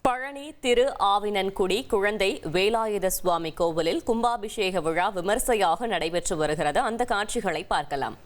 பழனி திரு ஆவினன்குடி குழந்தை வேலாயுத சுவாமி கோவிலில் கும்பாபிஷேக விழா விமர்சையாக நடைபெற்று வருகிறது. அந்த காட்சிகளை பார்க்கலாம்.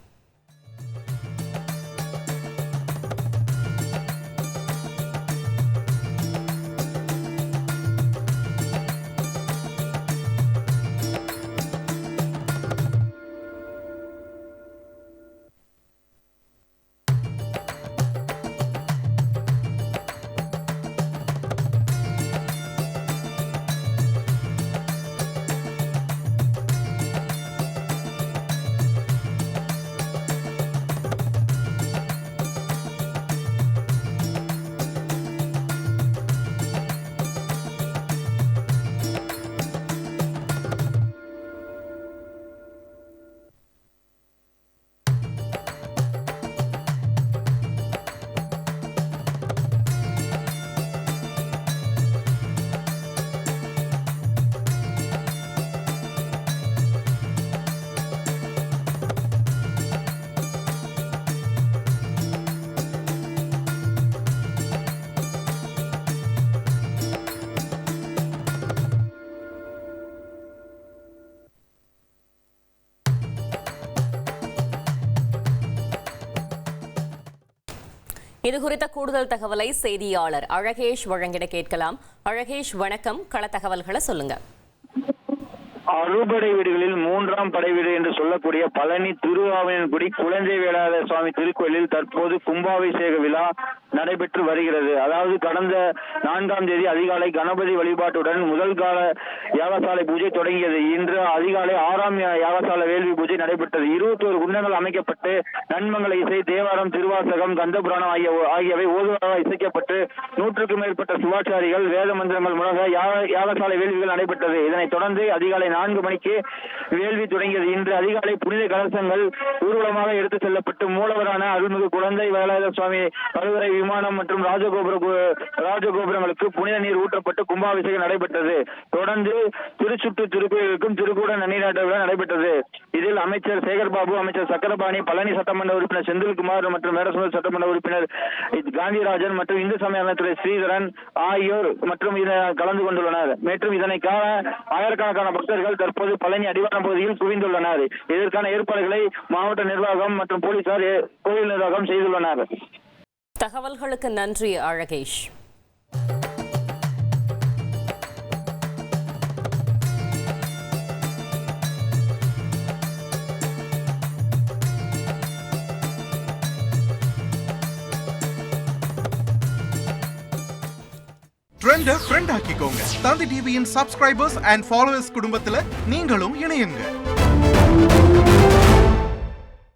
இது குறித்த கூடுதல் தகவலை செய்தியாளர் அழகேஷ் வழங்கிட கேட்கலாம். அழகேஷ், வணக்கம். கள தகவல்களை சொல்லுங்க. அறுபடை வீடுகளில் மூன்றாம் படை வீடு என்று சொல்லக்கூடிய பழனி திருவாவினன்குடி குழந்தை வேலாயுத சுவாமி திருக்கோயிலில் தற்போது கும்பாபிஷேக விழா நடைபெற்று வருகிறது. அதாவது கடந்த 4ஆம் தேதி அதிகாலை கணபதி வழிபாட்டுடன் முதல் கால யாகசாலை பூஜை தொடங்கியது. இன்று அதிகாலை 6ஆம் யாகசாலை வேள்வி பூஜை நடைபெற்றது. 21 குண்டங்கள் அமைக்கப்பட்டு நன்மங்கல இசை, தேவாரம், திருவாசகம், கந்தபுராணம் ஆகியவை ஓதுவாக இசைக்கப்பட்டு 100க்கும் மேற்பட்ட சிவாச்சாரிகள் வேத மந்திரங்கள் முழங்க யாகசாலை வேள்விகள் நடைபெற்றது. இதனைத் தொடர்ந்து அதிகாலை 4 மணிக்கு வேள்வி தொடங்கியது. இன்று அதிகாலை புனித கலசங்கள் ஊர்வலமாக எடுத்துச் செல்லப்பட்டு மூலவரான அருள்மிகு குழந்தை வேலாயுத சுவாமி கருவறை, விமானம் மற்றும் ராஜகோபுரங்களுக்கு புனித நீர் ஊற்றப்பட்டு கும்பாபிஷேகம் நடைபெற்றது. தொடர்ந்து திருச்சுற்று திருக்கோயிலுக்கும் திருக்கூட நன்னீராட்ட விழா நடைபெற்றது. இதில் அமைச்சர் சேகர்பாபு, அமைச்சர் சக்கரபாணி, பழனி சட்டமன்ற உறுப்பினர் செந்தில்குமார் மற்றும் வேடசந்தூர் சட்டமன்ற உறுப்பினர் காந்திராஜன் மற்றும் இந்து சமய அறநிலையத்துறை ஸ்ரீதரன் ஆகியோர் மற்றும் கலந்து கொண்டுள்ளனர். மற்றும் இதனை காண ஆயிரக்கணக்கான பக்தர்கள் தற்போது பழனி அடிவாரம் பகுதியில் குவிந்துள்ளனர். இதற்கான ஏற்பாடுகளை மாவட்ட நிர்வாகம் மற்றும் போலீசார், கோயில் நிர்வாகம் செய்துள்ளனர். தகவல்களுக்கு நன்றி அழகேஷ். ட்ரெண்ட ஃப்ரெண்ட் ஆக்கிக்கோங்க. தந்தி டிவியின் சப்ஸ்கிரைபர்ஸ் அண்ட் ஃபாலோவர்ஸ் குடும்பத்துல நீங்களும் இணையுங்க.